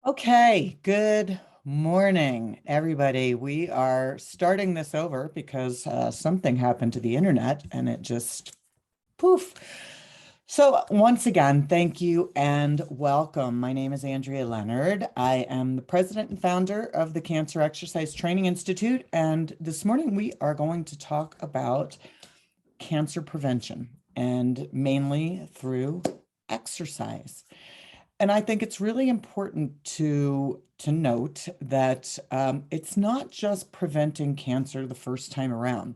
Okay, good morning, everybody. We are starting this over because something happened to the internet and it just poof. So once again, thank you and welcome. My name is Andrea Leonard. I am the president and founder of the Cancer Exercise Training Institute. And this morning we are going to talk about cancer prevention and mainly through exercise. And I think it's really important to note that it's not just preventing cancer the first time around,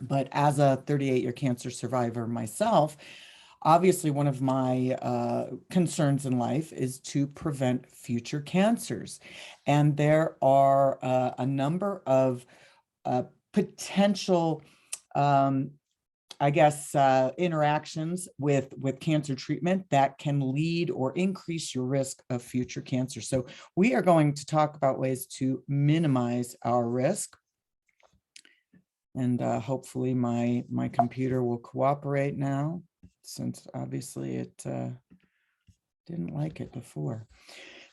but as a 38-year cancer survivor myself, obviously one of my concerns in life is to prevent future cancers. And there are a number of potential interactions with cancer treatment that can lead or increase your risk of future cancer. So we are going to talk about ways to minimize our risk. And hopefully my computer will cooperate now, since obviously it didn't like it before.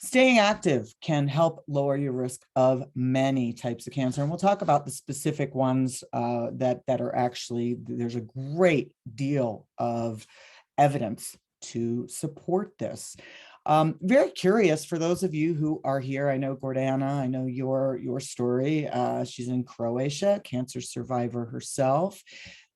Staying active can help lower your risk of many types of cancer. And we'll talk about the specific ones that are actually, there's a great deal of evidence to support this. Very curious for those of you who are here. I know Gordana, I know your story. She's in Croatia, cancer survivor herself,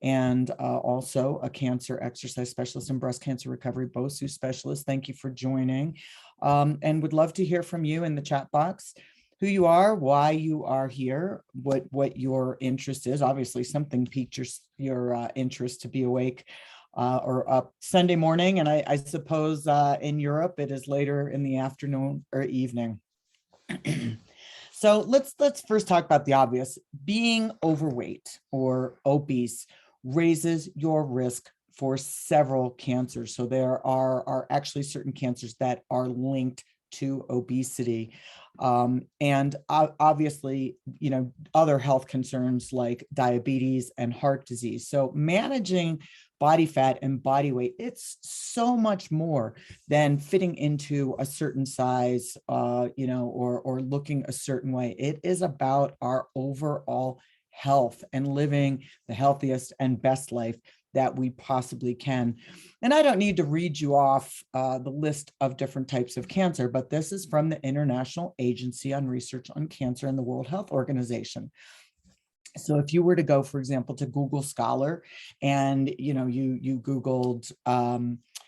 and also a cancer exercise specialist and breast cancer recovery BOSU specialist. Thank you for joining. And would love to hear from you in the chat box, who you are, why you are here, what your interest is. Obviously, something piqued your interest to be awake or up Sunday morning. And I suppose in Europe, it is later in the afternoon or evening. So let's first talk about the obvious. Being overweight or obese raises your risk for several cancers. So there are actually certain cancers that are linked to obesity. And obviously, other health concerns like diabetes and heart disease. So managing body fat and body weight, it's so much more than fitting into a certain size, or looking a certain way. It is about our overall health and living the healthiest and best life that we possibly can. And I don't need to read you off the list of different types of cancer, but this is from the International Agency on Research on Cancer and the World Health Organization. So if you were to go, for example, to Google Scholar and you Googled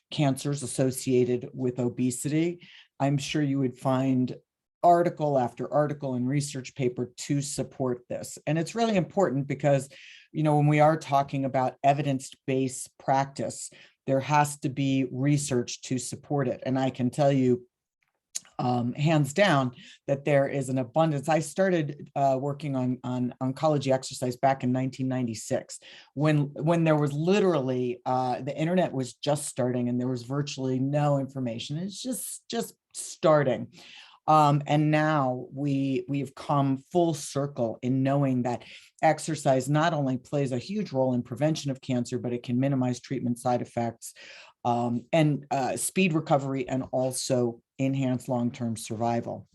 cancers associated with obesity, I'm sure you would find article after article and research paper to support this. And it's really important because, when we are talking about evidence-based practice, there has to be research to support it. And I can tell you, hands down, that there is an abundance. I started working on oncology exercise back in 1996, when there was literally the internet was just starting and there was virtually no information. It's just starting. And now we've come full circle in knowing that exercise not only plays a huge role in prevention of cancer, but it can minimize treatment side effects, and speed recovery, and also enhance long-term survival.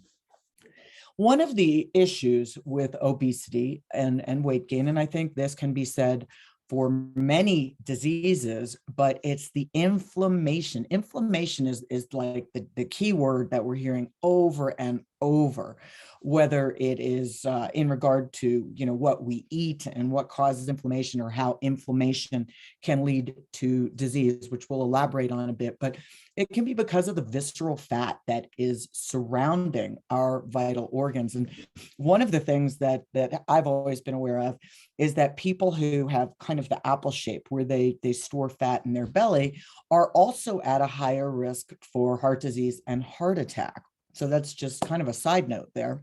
One of the issues with obesity and weight gain, and I think this can be said for many diseases, but it's the inflammation. Inflammation is like the key word that we're hearing over and over, whether it is in regard to what we eat and what causes inflammation, or how inflammation can lead to disease, which we'll elaborate on a bit. But it can be because of the visceral fat that is surrounding our vital organs. And one of the things that I've always been aware of is that people who have kind of the apple shape, where they store fat in their belly, are also at a higher risk for heart disease and heart attack. So that's just kind of a side note there.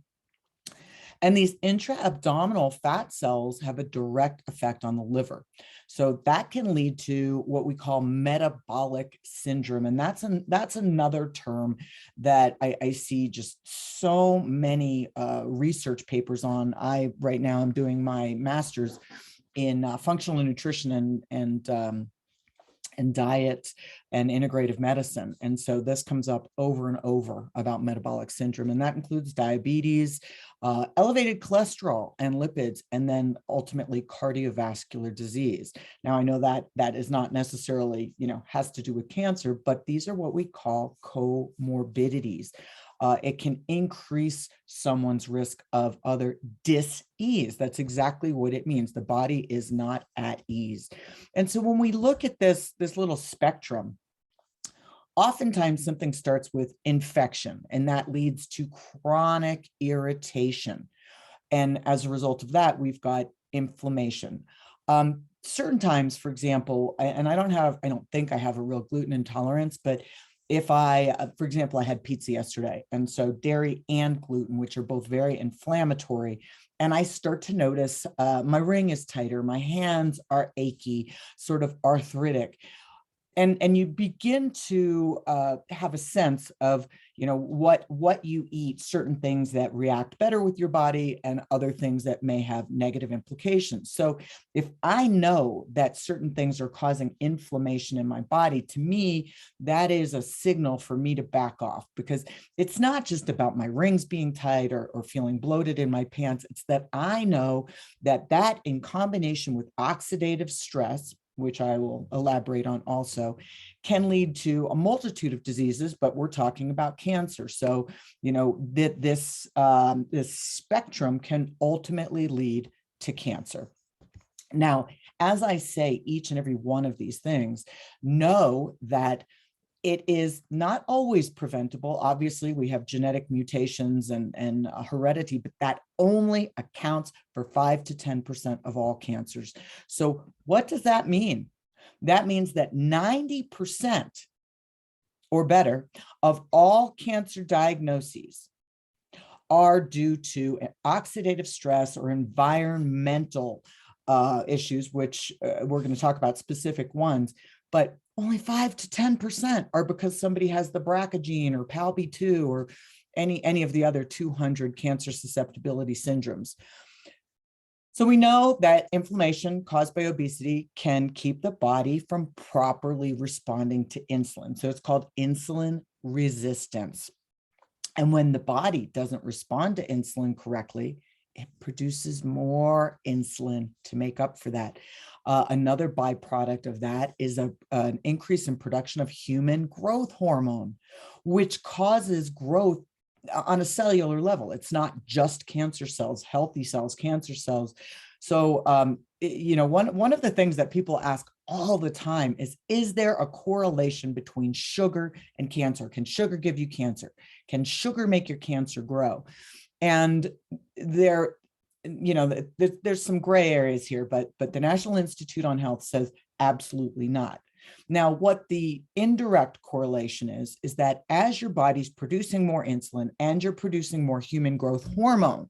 And these intra-abdominal fat cells have a direct effect on the liver. So that can lead to what we call metabolic syndrome. And that's another term that I see just so many research papers on. Right now I'm doing my master's in functional nutrition and and diet and integrative medicine. And so this comes up over and over about metabolic syndrome, and that includes diabetes, elevated cholesterol and lipids, and then ultimately cardiovascular disease. Now, I know that that is not necessarily, has to do with cancer, but these are what we call comorbidities. It can increase someone's risk of other dis-ease. That's exactly what it means. The body is not at ease. And so when we look at this little spectrum, oftentimes something starts with infection, and that leads to chronic irritation. And as a result of that, we've got inflammation. Certain times, for example, and I don't think I have a real gluten intolerance, but if for example, I had pizza yesterday, and so dairy and gluten, which are both very inflammatory, and I start to notice my ring is tighter, my hands are achy, sort of arthritic. And you begin to have a sense of, what you eat, certain things that react better with your body and other things that may have negative implications. So if I know that certain things are causing inflammation in my body, to me, that is a signal for me to back off, because it's not just about my rings being tight or feeling bloated in my pants. It's that I know that in combination with oxidative stress, which I will elaborate on also, can lead to a multitude of diseases, but we're talking about cancer. So, this spectrum can ultimately lead to cancer. Now, as I say, each and every one of these things, know that it is not always preventable. Obviously, we have genetic mutations and heredity, but that only accounts for 5 to 10% of all cancers. So what does that mean? That means that 90% or better of all cancer diagnoses are due to oxidative stress or environmental issues, which we're going to talk about specific ones, but only 5 to 10% are because somebody has the BRCA gene or PALB2 or any of the other 200 cancer susceptibility syndromes. So we know that inflammation caused by obesity can keep the body from properly responding to insulin. So it's called insulin resistance. And when the body doesn't respond to insulin correctly, it produces more insulin to make up for that. Another byproduct of that is an increase in production of human growth hormone, which causes growth on a cellular level. It's not just cancer cells, healthy cells, cancer cells. So, one of the things that people ask all the time is there a correlation between sugar and cancer? Can sugar give you cancer? Can sugar make your cancer grow? And there's some gray areas here, but the National Institute on Health says absolutely not. Now, what the indirect correlation is that as your body's producing more insulin and you're producing more human growth hormone,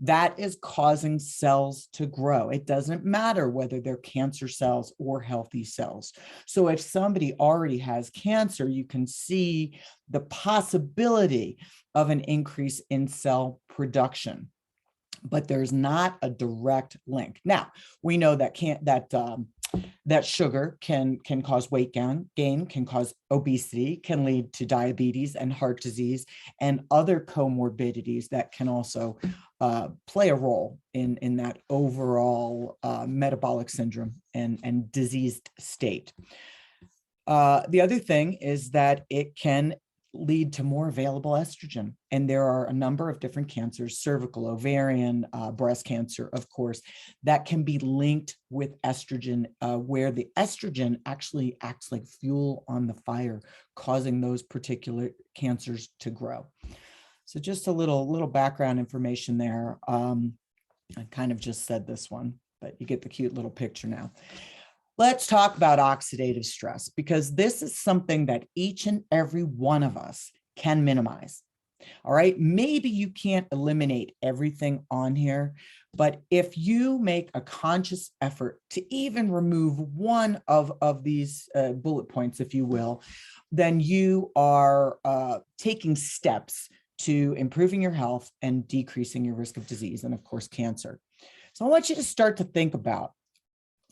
that is causing cells to grow. It doesn't matter whether they're cancer cells or healthy cells. So if somebody already has cancer, you can see the possibility of an increase in cell production, but there's not a direct link. Now, we know that that sugar can cause weight gain, can cause obesity, can lead to diabetes and heart disease and other comorbidities that can also play a role in that overall metabolic syndrome and diseased state. The other thing is that it can lead to more available estrogen. And there are a number of different cancers, cervical, ovarian, breast cancer, of course, that can be linked with estrogen, where the estrogen actually acts like fuel on the fire, causing those particular cancers to grow. So just a little background information there. I kind of just said this one, but you get the cute little picture now. Let's talk about oxidative stress, because this is something that each and every one of us can minimize. All right. Maybe you can't eliminate everything on here, but if you make a conscious effort to even remove one of these bullet points, if you will, then you are taking steps to improving your health and decreasing your risk of disease and, of course, cancer. So I want you to start to think about,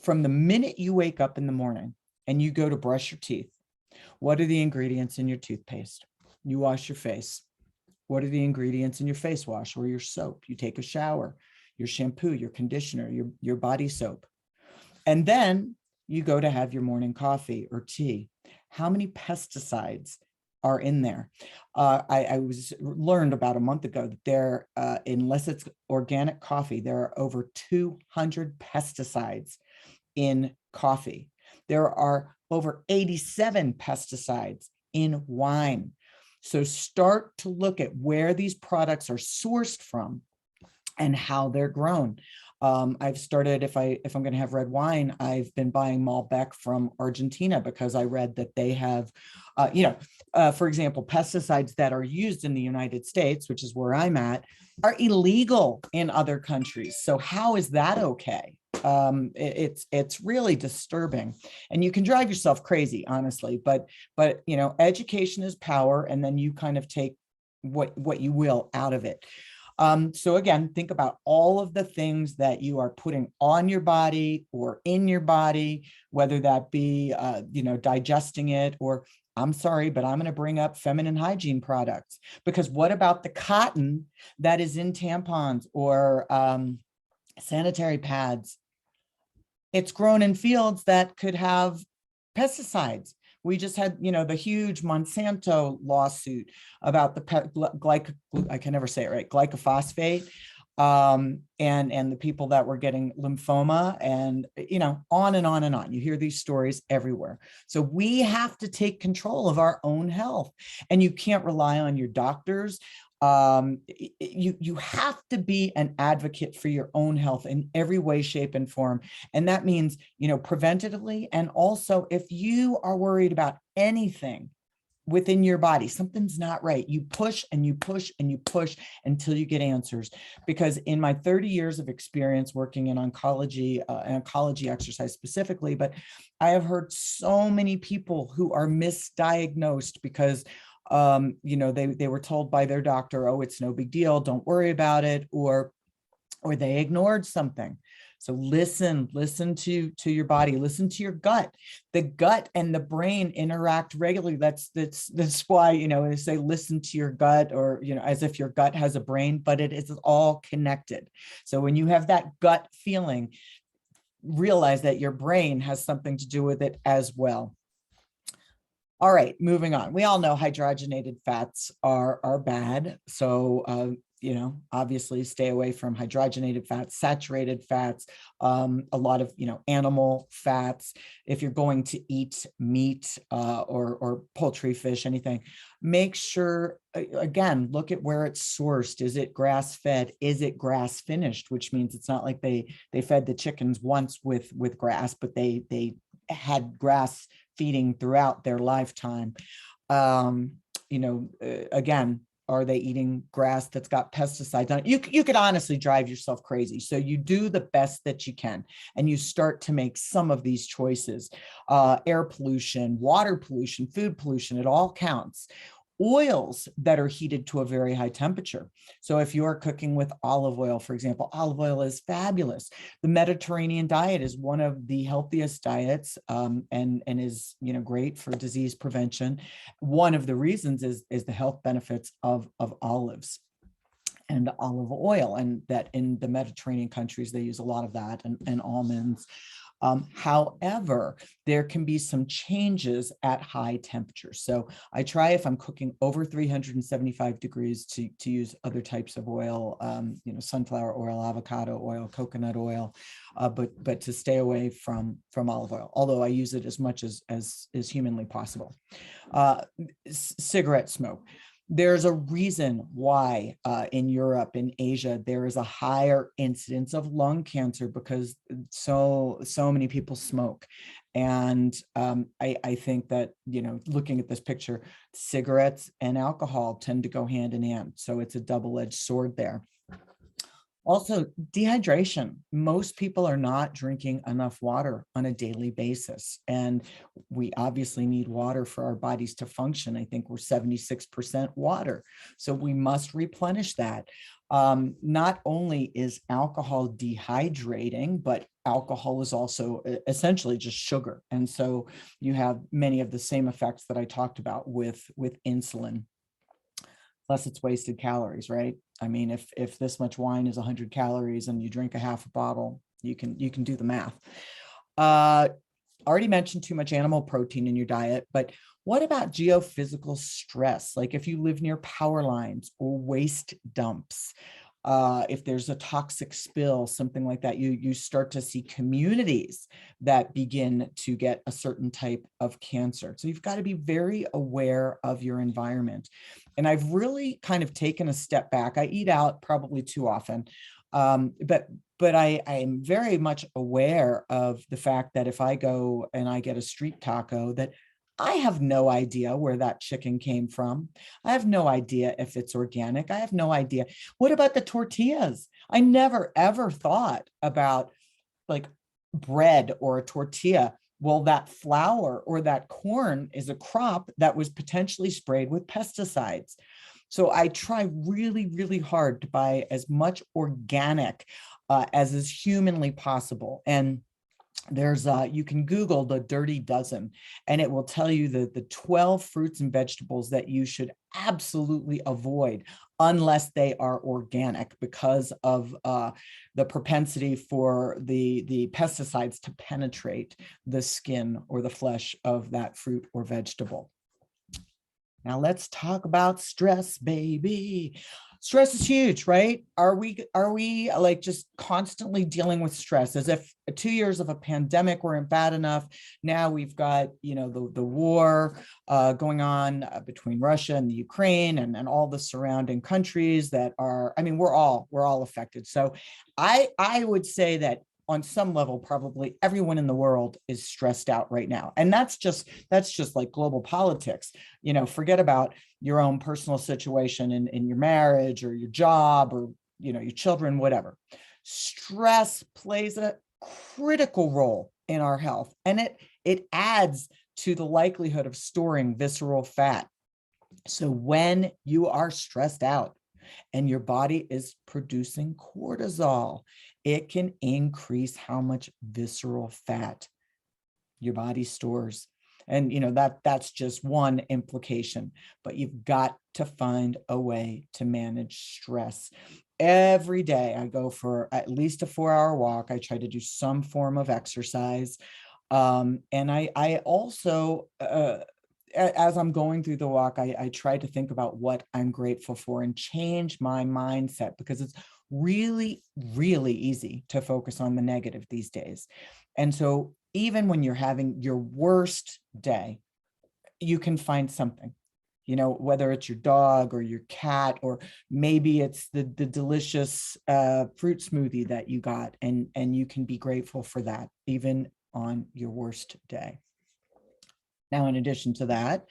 from the minute you wake up in the morning, and you go to brush your teeth, what are the ingredients in your toothpaste? You wash your face. What are the ingredients in your face wash or your soap? You take a shower, your shampoo, your conditioner, your body soap. And then you go to have your morning coffee or tea. How many pesticides are in there? I learned about a month ago that there, unless it's organic coffee, there are over 200 pesticides in coffee. There are over 87 pesticides in wine. So start to look at where these products are sourced from and how they're grown. I've started, if I'm going to have red wine, I've been buying Malbec from Argentina because I read that they have, for example, pesticides that are used in the United States, which is where I'm at, are illegal in other countries. So how is that okay? It's really disturbing, and you can drive yourself crazy, honestly, but education is power, and then you kind of take what you will out of it. So again, think about all of the things that you are putting on your body or in your body, whether that be, digesting it, or I'm sorry, but I'm going to bring up feminine hygiene products, because what about the cotton that is in tampons or sanitary pads? It's grown in fields that could have pesticides. We just had, the huge Monsanto lawsuit about the I can never say it right, glyphosate, and the people that were getting lymphoma, and on and on and on. You hear these stories everywhere. So we have to take control of our own health, and you can't rely on your doctors. You have to be an advocate for your own health in every way, shape, and form. And that means, preventatively. And also, if you are worried about anything within your body, something's not right, you push and you push and you push until you get answers. Because in my 30 years of experience working in oncology, and oncology exercise specifically, but I have heard so many people who are misdiagnosed because they were told by their doctor, oh, it's no big deal, don't worry about it, or they ignored something. So listen to your body, listen to your gut. The gut and the brain interact regularly. That's why, they say listen to your gut, or, as if your gut has a brain, but it is all connected. So when you have that gut feeling, realize that your brain has something to do with it as well. All right, moving on. We all know hydrogenated fats are bad. So, obviously stay away from hydrogenated fats, saturated fats, a lot of, animal fats. If you're going to eat meat or poultry, fish, anything, make sure, again, look at where it's sourced. Is it grass-fed? Is it grass-finished? Which means it's not like they fed the chickens once with grass, but they had grass feeding throughout their lifetime. Again, are they eating grass that's got pesticides on it? You could honestly drive yourself crazy. So you do the best that you can, and you start to make some of these choices. Air pollution, water pollution, food pollution, it all counts. Oils that are heated to a very high temperature. So if you're cooking with olive oil, for example, olive oil is fabulous. The Mediterranean diet is one of the healthiest diets, and is great for disease prevention. One of the reasons is the health benefits of olives and olive oil, and that in the Mediterranean countries they use a lot of that, and almonds. However, there can be some changes at high temperatures. So I try, if I'm cooking over 375 degrees, to use other types of oil, sunflower oil, avocado oil, coconut oil, but to stay away from olive oil, although I use it as much as is humanly possible. Cigarette smoke. There's a reason why in Europe, in Asia, there is a higher incidence of lung cancer, because so many people smoke. And I think that, looking at this picture, cigarettes and alcohol tend to go hand in hand. So it's a double-edged sword there. Also, dehydration. Most people are not drinking enough water on a daily basis. And we obviously need water for our bodies to function. I think we're 76% water. So we must replenish that. Not only is alcohol dehydrating, but alcohol is also essentially just sugar. And so you have many of the same effects that I talked about with insulin. Plus it's wasted calories, right? I mean, if this much wine is 100 calories and you drink a half a bottle, you can do the math. Already mentioned too much animal protein in your diet, but what about geophysical stress? Like if you live near power lines or waste dumps, if there's a toxic spill, something like that, you start to see communities that begin to get a certain type of cancer. So you've got to be very aware of your environment. And I've really kind of taken a step back. I eat out probably too often, but I am very much aware of the fact that if I go and I get a street taco, that I have no idea where that chicken came from. I have no idea if it's organic. I have no idea. What about the tortillas? I never, ever thought about like bread or a tortilla. Well, that flour or that corn is a crop that was potentially sprayed with pesticides. So I try really, really hard to buy as much organic as is humanly possible. And there's you can Google the Dirty Dozen, and it will tell you the 12 fruits and vegetables that you should absolutely avoid unless they are organic, because of the propensity for the pesticides to penetrate the skin or the flesh of that fruit or vegetable. Now let's talk about stress, baby. Stress is huge, right? Are we like just constantly dealing with stress as if 2 years of a pandemic weren't bad enough? Now we've got, you know, the war going on between Russia and the Ukraine and all the surrounding countries that are, I mean, we're all affected. So I would say that on some level, probably everyone in the world is stressed out right now. And that's just like global politics. You know, forget about your own personal situation in your marriage or your job or, you know, your children, whatever. Stress plays a critical role in our health, and it adds to the likelihood of storing visceral fat. So when you are stressed out and your body is producing cortisol, it can increase how much visceral fat your body stores. And you know, that's just one implication, but you've got to find a way to manage stress. Every day I go for at least a 4-hour walk. I try to do some form of exercise. And I also, as I'm going through the walk, I try to think about what I'm grateful for and change my mindset, because it's really, really easy to focus on the negative these days. And so even when you're having your worst day, you can find something, you know, whether it's your dog or your cat, or maybe it's the delicious fruit smoothie that you got, and you can be grateful for that even on your worst day. Now, in addition to that,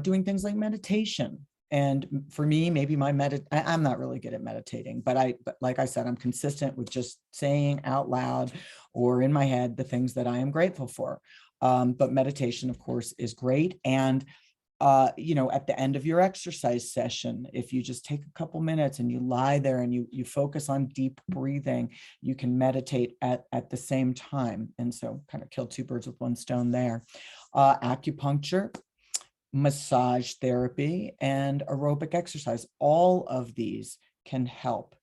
doing things like meditation. And for me, maybe I'm not really good at meditating, but like I said, I'm consistent with just saying out loud or in my head the things that I am grateful for. But meditation, of course, is great. And you know, at the end of your exercise session, if you just take a couple minutes and you lie there and you focus on deep breathing, you can meditate at the same time. And so kind of kill two birds with one stone there. Acupuncture, massage therapy, and aerobic exercise. All of these can help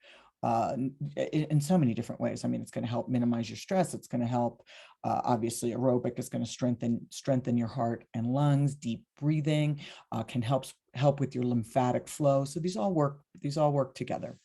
in so many different ways. I mean, it's going to help minimize your stress. It's going to help, obviously, aerobic is going to strengthen your heart and lungs. Deep breathing can help with your lymphatic flow. So these all work together.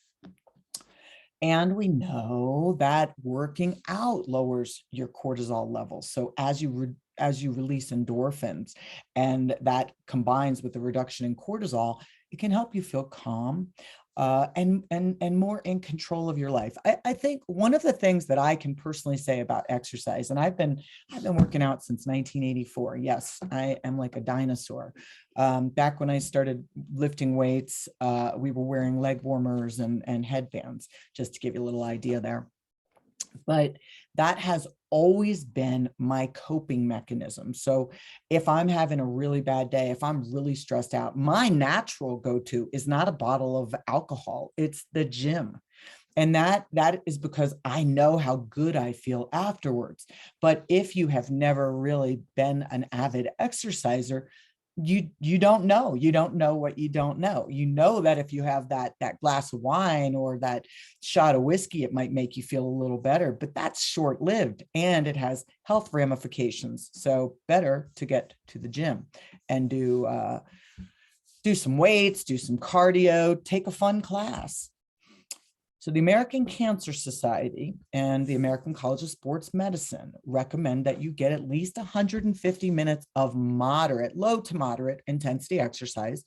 And we know that working out lowers your cortisol levels. So as you as you release endorphins, and that combines with the reduction in cortisol, it can help you feel calm and more in control of your life. I think one of the things that I can personally say about exercise, and I've been working out since 1984. Yes, I am like a dinosaur. Back when I started lifting weights, we were wearing leg warmers and headbands, just to give you a little idea there. But that has always been my coping mechanism. So if I'm having a really bad day, if I'm really stressed out, my natural go-to is not a bottle of alcohol, it's the gym. And that is because I know how good I feel afterwards. But if you have never really been an avid exerciser, you don't know what you don't know. You know that if you have that glass of wine or that shot of whiskey, it might make you feel a little better, but that's short-lived and it has health ramifications. So better to get to the gym and do some weights, do some cardio, take a fun class. So the American Cancer Society and the American College of Sports Medicine recommend that you get at least 150 minutes of moderate, low to moderate intensity exercise,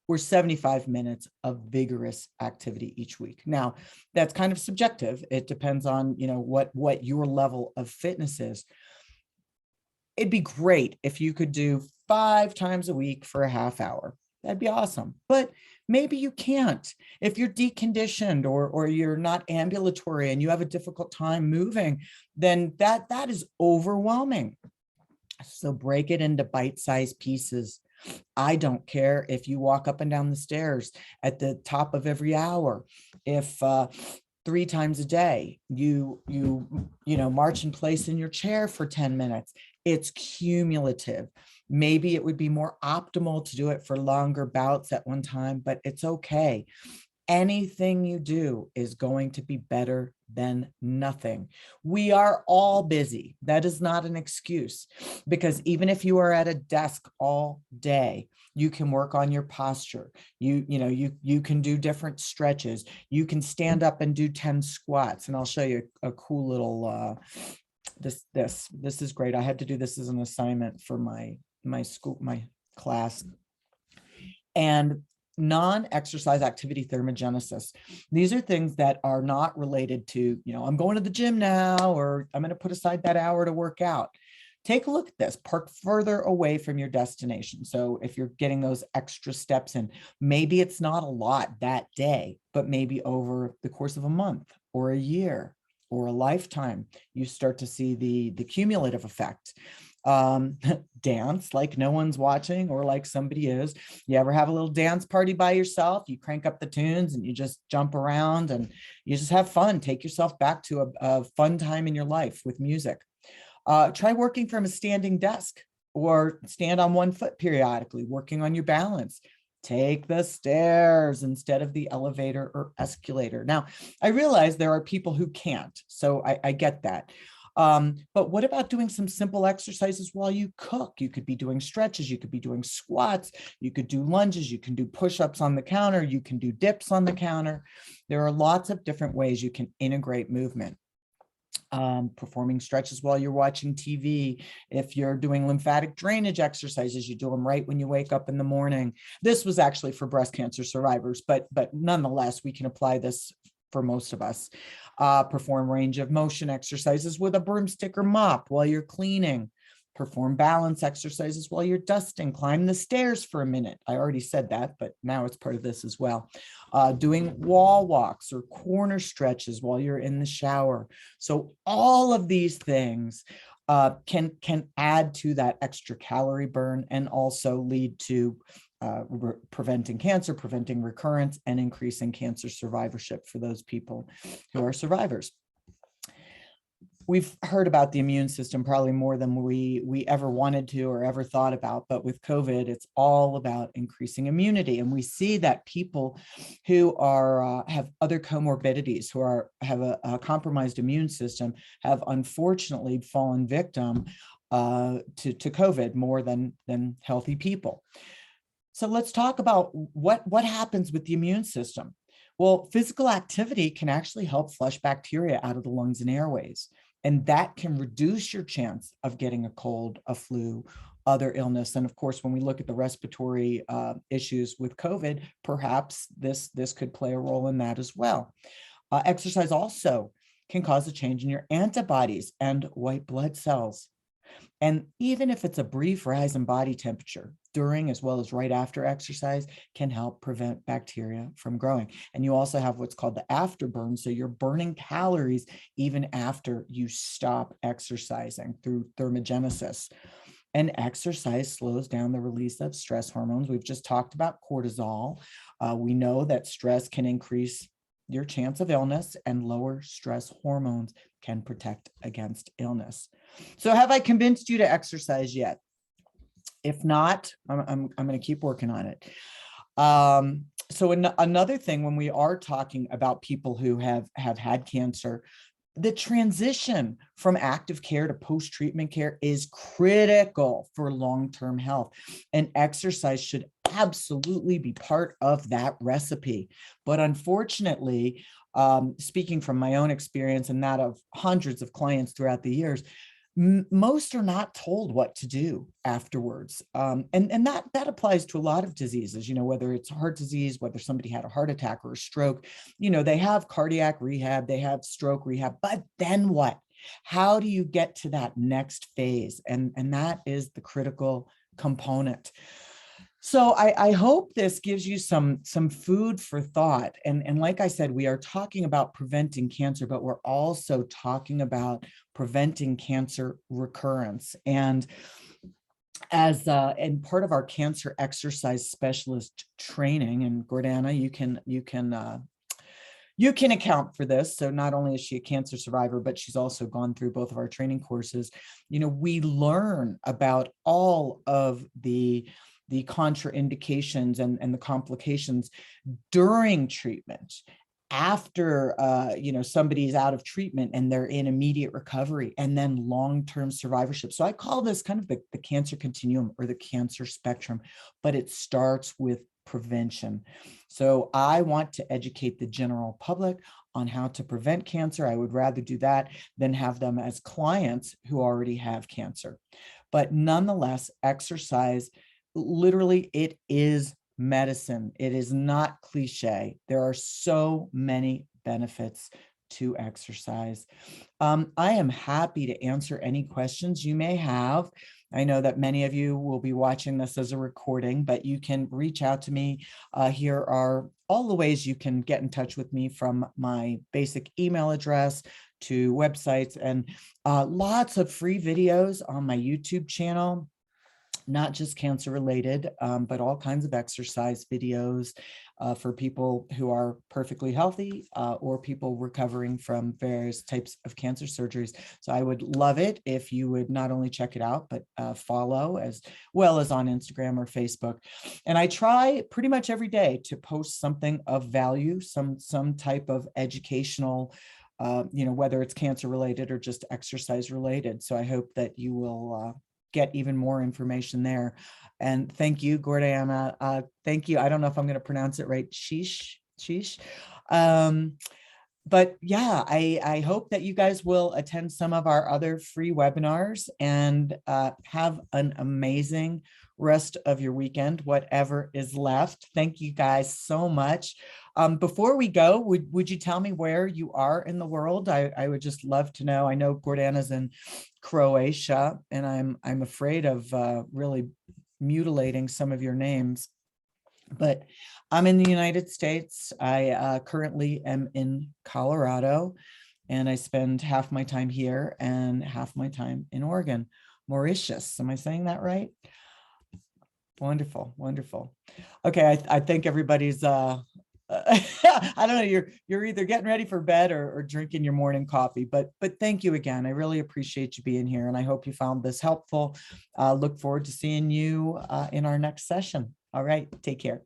or 75 minutes of vigorous activity each week. Now, that's kind of subjective. It depends on, what your level of fitness is. It'd be great if you could do 5 times a week for a half hour. That'd be awesome. But maybe you can't. If you're deconditioned or you're not ambulatory and you have a difficult time moving, then that is overwhelming. So break it into bite-sized pieces. I don't care if you walk up and down the stairs at the top of every hour. If 3 times a day you march in place in your chair for 10 minutes. It's cumulative. Maybe it would be more optimal to do it for longer bouts at one time, but it's okay. Anything you do is going to be better than nothing. We are all busy. That is not an excuse, because even if you are at a desk all day, you can work on your posture. You can do different stretches. You can stand up and do 10 squats. And I'll show you a cool little, this is great. I had to do this as an assignment for my class. And non-exercise activity thermogenesis. These are things that are not related to, I'm going to the gym now, or I'm going to put aside that hour to work out. Take a look at this. Park further away from your destination. So if you're getting those extra steps in, maybe it's not a lot that day, but maybe over the course of a month or a year or a lifetime, you start to see the cumulative effect. Dance like no one's watching or like somebody is. You ever have a little dance party by yourself? You crank up the tunes and you just jump around and you just have fun. Take yourself back to a fun time in your life with music. Try working from a standing desk or stand on one foot periodically, working on your balance. Take the stairs instead of the elevator or escalator. Now, I realize there are people who can't, so I get that. But what about doing some simple exercises while you cook? You could be doing stretches, you could be doing squats, you could do lunges, you can do push-ups on the counter, you can do dips on the counter. There are lots of different ways you can integrate movement. Performing stretches while you're watching TV. If you're doing lymphatic drainage exercises, you do them right when you wake up in the morning. This was actually for breast cancer survivors, but nonetheless, we can apply this for most of us. Perform range of motion exercises with a broomstick or mop while you're cleaning. Perform balance exercises while you're dusting. Climb the stairs for a minute. I already said that, but now it's part of this as well. Doing wall walks or corner stretches while you're in the shower. So all of these things can add to that extra calorie burn and also lead to preventing cancer, preventing recurrence, and increasing cancer survivorship for those people who are survivors. We've heard about the immune system probably more than we ever wanted to or ever thought about, but with COVID, it's all about increasing immunity. And we see that people who are have other comorbidities, who have a compromised immune system, have unfortunately fallen victim to COVID more than healthy people. So let's talk about what happens with the immune system. Well, physical activity can actually help flush bacteria out of the lungs and airways. And that can reduce your chance of getting a cold, a flu, other illness. And of course, when we look at the respiratory issues with COVID, perhaps this could play a role in that as well. Exercise also can cause a change in your antibodies and white blood cells. And even if it's a brief rise in body temperature during as well as right after exercise, can help prevent bacteria from growing. And you also have what's called the afterburn. So you're burning calories even after you stop exercising through thermogenesis. And exercise slows down the release of stress hormones. We've just talked about cortisol. We know that stress can increase your chance of illness, and lower stress hormones can protect against illness. So have I convinced you to exercise yet? If not, I'm going to keep working on it. So another thing, when we are talking about people who have had cancer, the transition from active care to post-treatment care is critical for long-term health, and exercise should absolutely be part of that recipe. But unfortunately, speaking from my own experience and that of hundreds of clients throughout the years, most are not told what to do afterwards. And that applies to a lot of diseases, whether it's heart disease, whether somebody had a heart attack or a stroke, they have cardiac rehab, they have stroke rehab, but then what? How do you get to that next phase? And that is the critical component. So I hope this gives you some food for thought. And like I said, we are talking about preventing cancer, but we're also talking about preventing cancer recurrence. And as in part of our cancer exercise specialist training, and Gordana, you can account for this. So not only is she a cancer survivor, but she's also gone through both of our training courses. We learn about all of the contraindications and the complications during treatment, after somebody's out of treatment and they're in immediate recovery, and then long-term survivorship. So I call this kind of the cancer continuum or the cancer spectrum, but it starts with prevention. So I want to educate the general public on how to prevent cancer. I would rather do that than have them as clients who already have cancer. But nonetheless, exercise, literally, it is medicine. It is not cliche. There are so many benefits to exercise. I am happy to answer any questions you may have. I know that many of you will be watching this as a recording, but you can reach out to me. Here are all the ways you can get in touch with me, from my basic email address to websites, and lots of free videos on my YouTube channel. Not just cancer related, but all kinds of exercise videos for people who are perfectly healthy or people recovering from various types of cancer surgeries. So I would love it if you would not only check it out, but follow as well as on Instagram or Facebook. And I try pretty much every day to post something of value, some type of educational, whether it's cancer related or just exercise related. So I hope that you will get even more information there. And thank you, Gordana. Thank you. I don't know if I'm going to pronounce it right. Sheesh. But yeah, I hope that you guys will attend some of our other free webinars and have an amazing rest of your weekend, whatever is left. Thank you guys so much. Before we go, would you tell me where you are in the world? I would just love to know. I know Gordana's in Croatia, and I'm afraid of really mutilating some of your names, but I'm in the United States. I currently am in Colorado, and I spend half my time here and half my time in Oregon. Mauritius, am I saying that right? Wonderful, wonderful. Okay, I think everybody's I don't know, you're either getting ready for bed or drinking your morning coffee, but thank you again. I really appreciate you being here, and I hope you found this helpful. Look forward to seeing you in our next session. All right, take care.